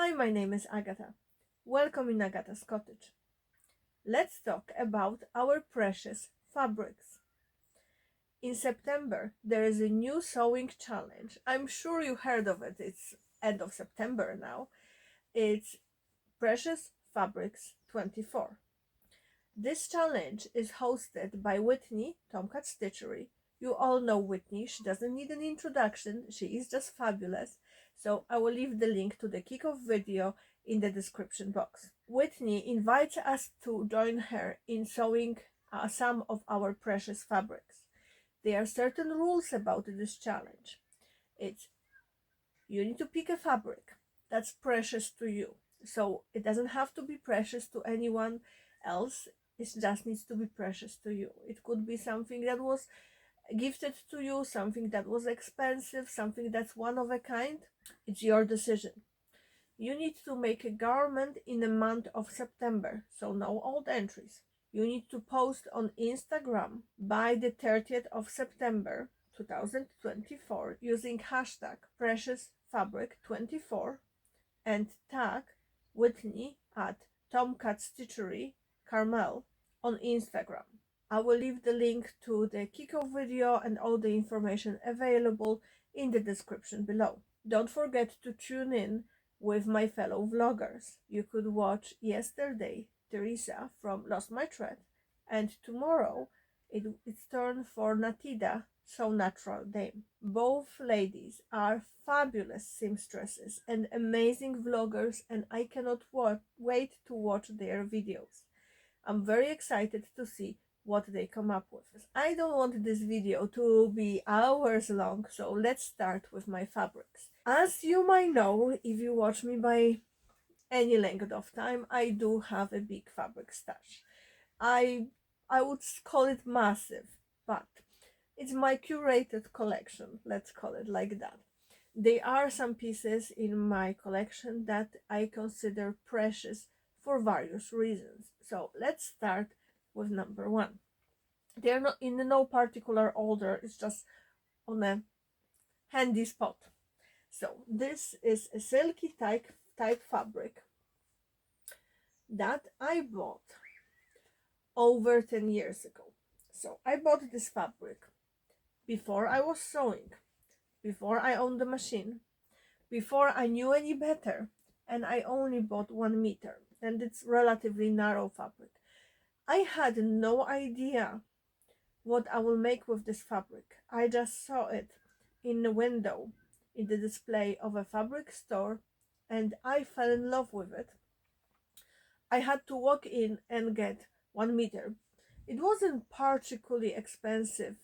Hi, my name is Agata. Welcome in Agata's cottage. Let's talk about our precious fabrics. In September, there is a new sewing challenge. I'm sure you heard of it. It's end of September now. It's Precious Fabrics 24. This challenge is hosted by Whitney, Tomcat Stitchery. You all know Whitney. She doesn't need an introduction. She is just fabulous. So I will leave the link to the kickoff video in the description box. Whitney invites us to join her in sewing some of our precious fabrics. There are certain rules about this challenge. It's you need to pick a fabric that's precious to you. So it doesn't have to be precious to anyone else. It just needs to be precious to you. It could be something that was gifted to you, something that was expensive, something that's one of a kind. It's your decision. You need to make a garment in the month of September, so no old entries. You need to post on Instagram by the 30th of September 2024 using hashtag preciousfabric24 and tag Whitney at Tomcat Stitchery Carmel on Instagram. I will leave the link to the kickoff video and all the information available in the description below. Don't forget to tune in with my fellow vloggers. You could watch yesterday Teresa from Lost My Thread, and tomorrow it's turn for Natida, So Natural Dame. Both ladies are fabulous seamstresses and amazing vloggers, and I cannot wait to watch their videos. I'm very excited to see what they come up with. I don't want this video to be hours long, so let's start with my fabrics. As you might know, if you watch me by any length of time, I do have a big fabric stash. I would call it massive, but it's my curated collection, let's call it like that. There are some pieces in my collection that I consider precious for various reasons. So let's start with number one. They're not in no particular order, it's just on a handy spot. So this is a silky type fabric that I bought over 10 years ago. So I bought this fabric before I was sewing, before I owned the machine, before I knew any better, and I only bought 1 meter, and it's relatively narrow fabric. I had no idea what I will make with this fabric. I just saw it in the window in the display of a fabric store, and I fell in love with it. I had to walk in and get 1 meter. It wasn't particularly expensive.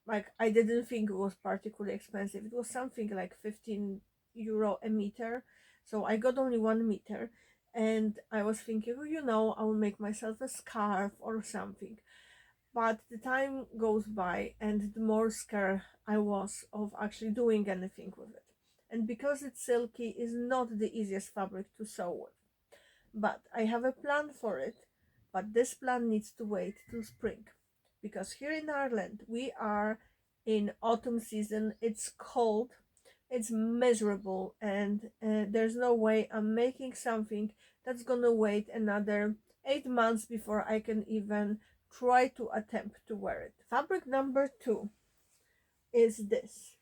Like, I didn't think it was particularly expensive. It was something like 15 euro a meter. So I got only 1 meter, and I was thinking, I will make myself a scarf or something. But the time goes by, and the more scared I was of actually doing anything with it. And because it's silky, is not the easiest fabric to sew with. But I have a plan for it, but this plan needs to wait till spring. Because here in Ireland, we are in autumn season, it's cold, it's miserable, and there's no way I'm making something that's gonna wait another 8 months before I can even try to attempt to wear it. Fabric number 2 is this.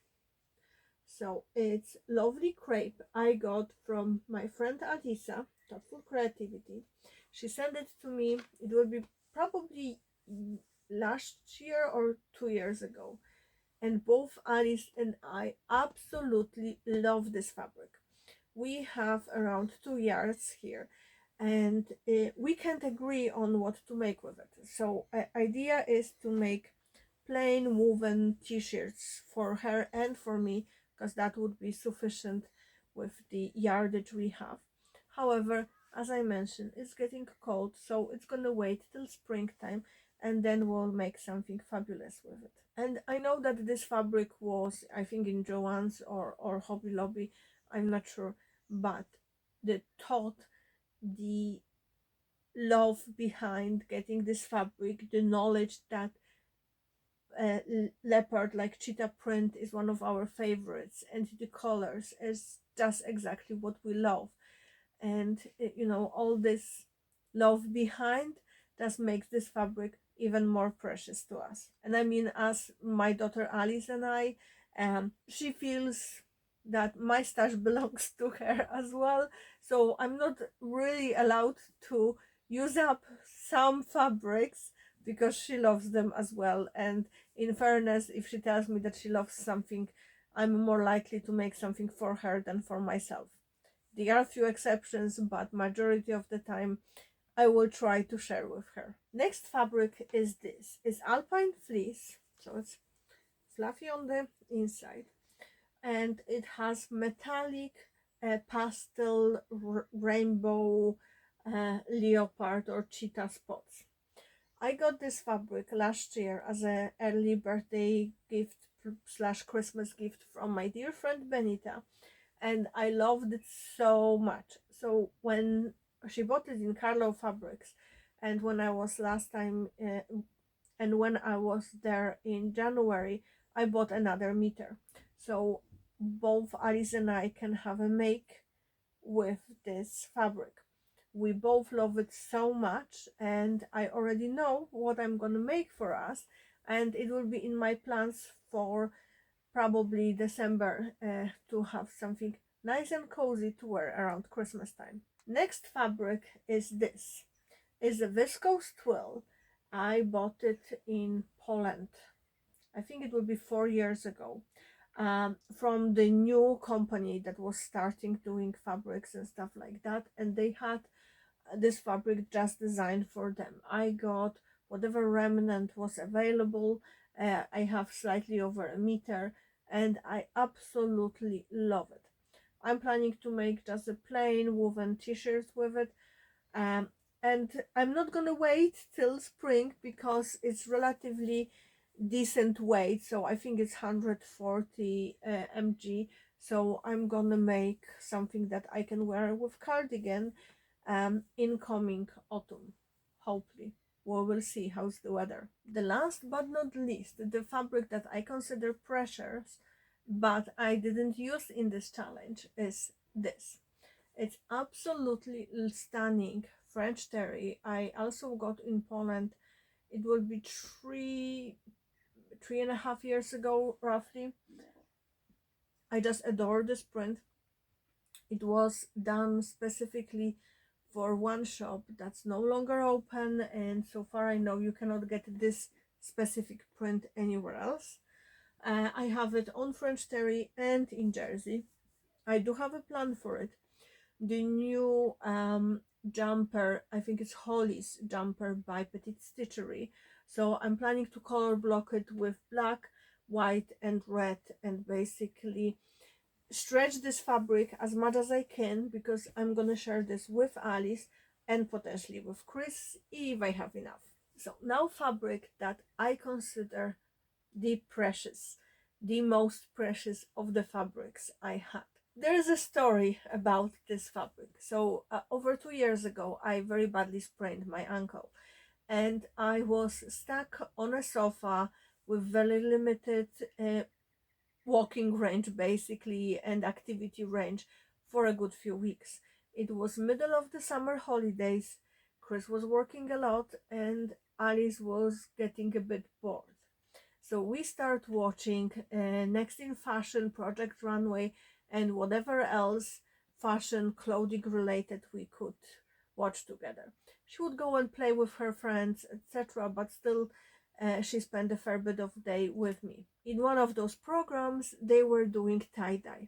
So it's lovely crepe I got from my friend Alisa, Thoughtful Creativity. She sent it to me. It will be probably last year or 2 years ago. And both Alice and I absolutely love this fabric. We have around 2 yards here, and we can't agree on what to make with it. So idea is to make plain woven t-shirts for her and for me, because that would be sufficient with the yardage we have. However, as I mentioned, it's getting cold, so it's gonna wait till springtime, and then we'll make something fabulous with it. And I know that this fabric was, I think, in Joann's or Hobby Lobby, I'm not sure, but the thought, the love behind getting this fabric, the knowledge that leopard, like cheetah print, is one of our favorites, and the colors is just exactly what we love. And you know, all this love behind just makes this fabric even more precious to us. And I mean, as my daughter Alice and I, she feels that my stash belongs to her as well, so I'm not really allowed to use up some fabrics because she loves them as well. And in fairness, if she tells me that she loves something, I'm more likely to make something for her than for myself. There are a few exceptions, but majority of the time I will try to share with her. Next fabric is this. It's alpine fleece, so it's fluffy on the inside, and it has metallic pastel rainbow leopard or cheetah spots. I got this fabric last year as a early birthday gift slash Christmas gift from my dear friend Benita, and I loved it so much. So when she bought it in Carlo Fabrics, and when I was last time, and when I was there in January, I bought another meter. So both Alice and I can have a make with this fabric. We both love it so much, and I already know what I'm gonna make for us, and it will be in my plans for probably December, to have something nice and cozy to wear around Christmas time. Next fabric is this. It's a Visos Tll. I bought it in Poland. I think it will be 4 years ago. From the new company that was starting doing fabrics and stuff like that, and they had this fabric just designed for them. I got whatever remnant was available. I have slightly over a meter, and I absolutely love it. I'm planning to make just a plain woven t-shirt with it. Um, and I'm not gonna wait till spring because it's relatively decent weight. So I think it's 140 mg. So I'm gonna make something that I can wear with cardigan incoming autumn, hopefully. We will see how's the weather. The last but not least, the fabric that I consider precious but I didn't use in this challenge is this. It's absolutely stunning French terry. I also got in Poland. It will be three and a half years ago roughly. I just adore this print. It was done specifically for one shop that's no longer open, and so far I know you cannot get this specific print anywhere else. I have it on French terry and in jersey. I do have a plan for it. The new jumper, I think it's Holly's jumper by Petite Stitchery. So I'm planning to color block it with black, white and red, and basically stretch this fabric as much as I can because I'm gonna share this with Alice and potentially with Chris if I have enough. So now fabric that I consider the precious, the most precious of the fabrics I had. There is a story about this fabric. So over 2 years ago, I very badly sprained my ankle, and I was stuck on a sofa with very limited walking range basically and activity range for a good few weeks. It was middle of the summer holidays. Chris was working a lot and Alice was getting a bit bored. So we start watching Next in Fashion, Project Runway, and whatever else fashion clothing related we could watch together. She would go and play with her friends, etc., but still she spent a fair bit of day with me. In one of those programs, they were doing tie-dye.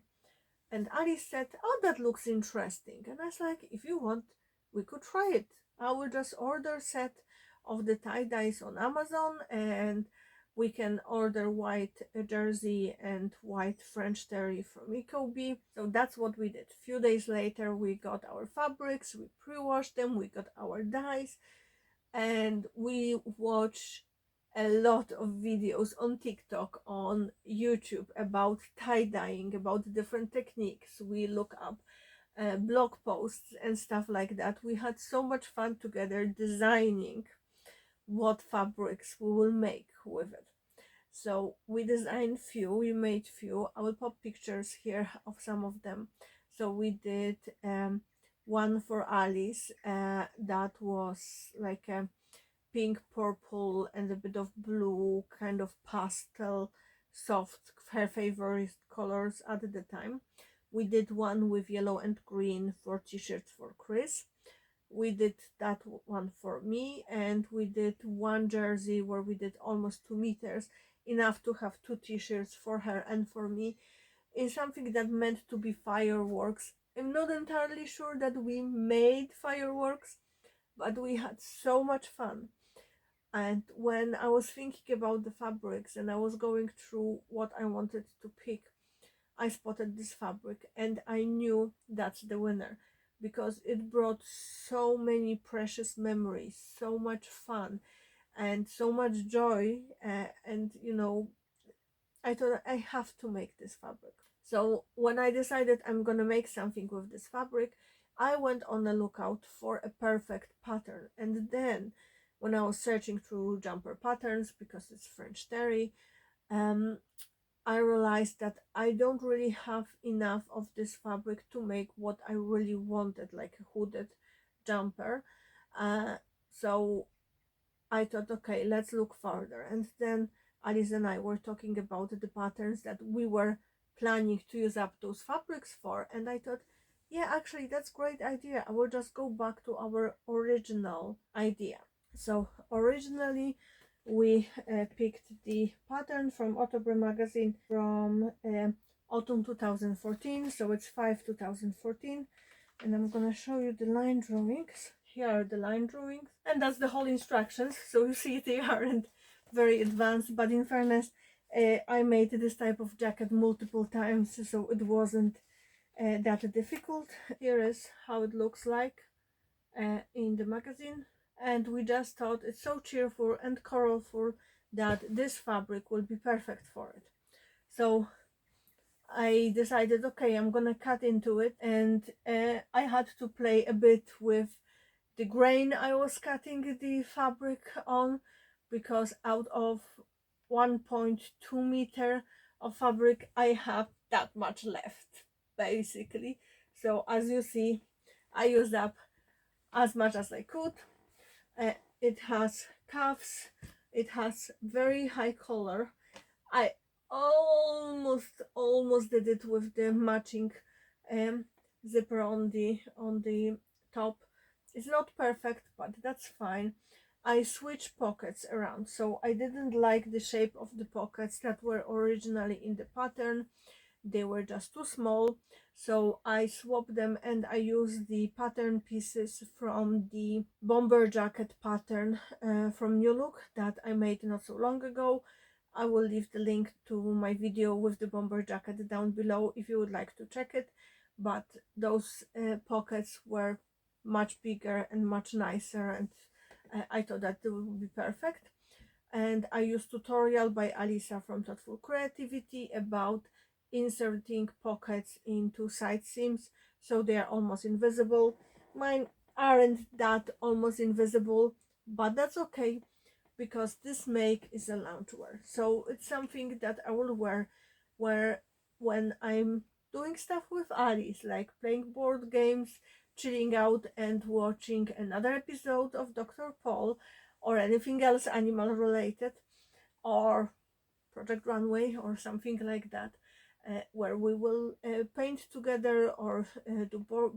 And Alice said, "Oh, that looks interesting." And I was like, "If you want, we could try it. I will just order a set of the tie-dyes on Amazon, and we can order white jersey and white French terry from Ecobee." So that's what we did. A few days later, we got our fabrics, we pre-washed them, we got our dyes, and we watched a lot of videos on TikTok, on YouTube about tie-dyeing, about different techniques. We look up blog posts and stuff like that. We had so much fun together designing what fabrics we will make with it. So we designed few, we made few. I will pop pictures here of some of them. So we did one for Alice that was like a pink, purple, and a bit of blue, kind of pastel, soft, her favorite colors at the time. We did one with yellow and green for t-shirts for Chris. We did that one for me, and we did one jersey where we did almost 2 meters, enough to have two t-shirts for her and for me, in something that meant to be fireworks. I'm not entirely sure that we made fireworks, but we had so much fun. And when I was thinking about the fabrics and I was going through what I wanted to pick, I spotted this fabric and I knew that's the winner, because it brought so many precious memories, so much fun, and so much joy. And I thought I have to make this fabric. So when I decided I'm gonna make something with this fabric, I went on the lookout for a perfect pattern. And then when I was searching through jumper patterns, because it's French terry, I realized that I don't really have enough of this fabric to make what I really wanted, like a hooded jumper. So I thought, okay, let's look further. And then Alice and I were talking about the patterns that we were planning to use up those fabrics for. And I thought, yeah, actually, that's a great idea. I will just go back to our original idea. So originally, we picked the pattern from October magazine from autumn 2014. So it's 5/2014. And I'm gonna show you the line drawings. Here are the line drawings, and that's the whole instructions. So you see they aren't very advanced, but in fairness, I made this type of jacket multiple times, so it wasn't that difficult. Here is how it looks like in the magazine, and we just thought it's so cheerful and colorful that this fabric will be perfect for it. So I decided, okay, I'm gonna cut into it, and I had to play a bit with the grain I was cutting the fabric on, because out of 1.2 meter of fabric I have that much left, basically. So as you see, I used up as much as I could. It has cuffs, it has very high color. I almost did it with the matching zipper on the top. It's not perfect, but that's fine. I switched pockets around, so I didn't like the shape of the pockets that were originally in the pattern. They were just too small, so I swapped them and I used the pattern pieces from the bomber jacket pattern from New Look that I made not so long ago. I will leave the link to my video with the bomber jacket down below if you would like to check it, but those pockets were much bigger and much nicer, and I thought that they would be perfect. And I used tutorial by Alisa from Thoughtful Creativity about inserting pockets into side seams so they are almost invisible. Mine aren't that almost invisible, but that's okay, because this make is a loungewear, so it's something that I will wear when I'm doing stuff with Alice, like playing board games, chilling out and watching another episode of Dr. Paul, or anything else animal related, or Project Runway or something like that, where we will paint together or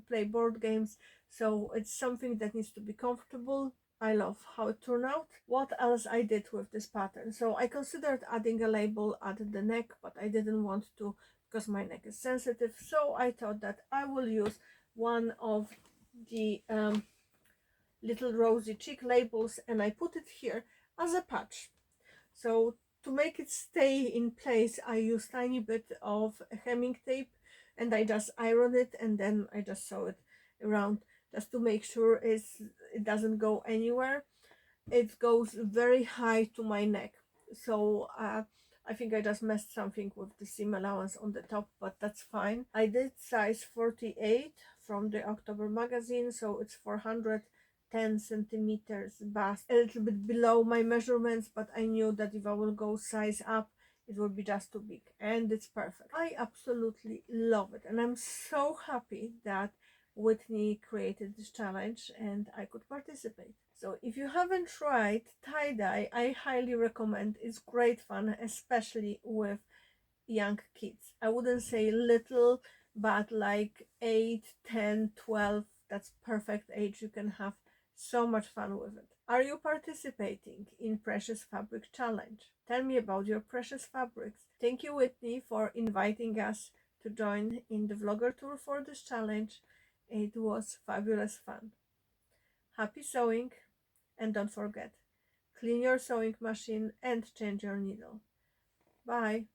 play board games. So it's something that needs to be comfortable. I love how it turned out. What else I did with this pattern? So I considered adding a label at the neck, but I didn't want to because my neck is sensitive. So I thought that I will use one of the little rosy cheek labels, and I put it here as a patch. So to make it stay in place, I use tiny bit of hemming tape, and I just iron it, and then I just sew it around just to make sure it doesn't go anywhere. It goes very high to my neck, so I think I just messed something with the seam allowance on the top, but that's fine. I did size 48 from the October magazine, so it's 400 10 centimeters bust, a little bit below my measurements, but I knew that if I will go size up, it will be just too big, and it's perfect. I absolutely love it, and I'm so happy that Whitney created this challenge and I could participate. So if you haven't tried tie-dye, I highly recommend. It's great fun, especially with young kids. I wouldn't say little, but like 8, 10, 12. That's perfect age. You can have so much fun with it. Are you participating in Precious Fabric Challenge? Tell me about your precious fabrics. Thank you, Whitney, for inviting us to join in the vlogger tour for this challenge. It was fabulous fun. Happy sewing, and don't forget, clean your sewing machine and change your needle. Bye.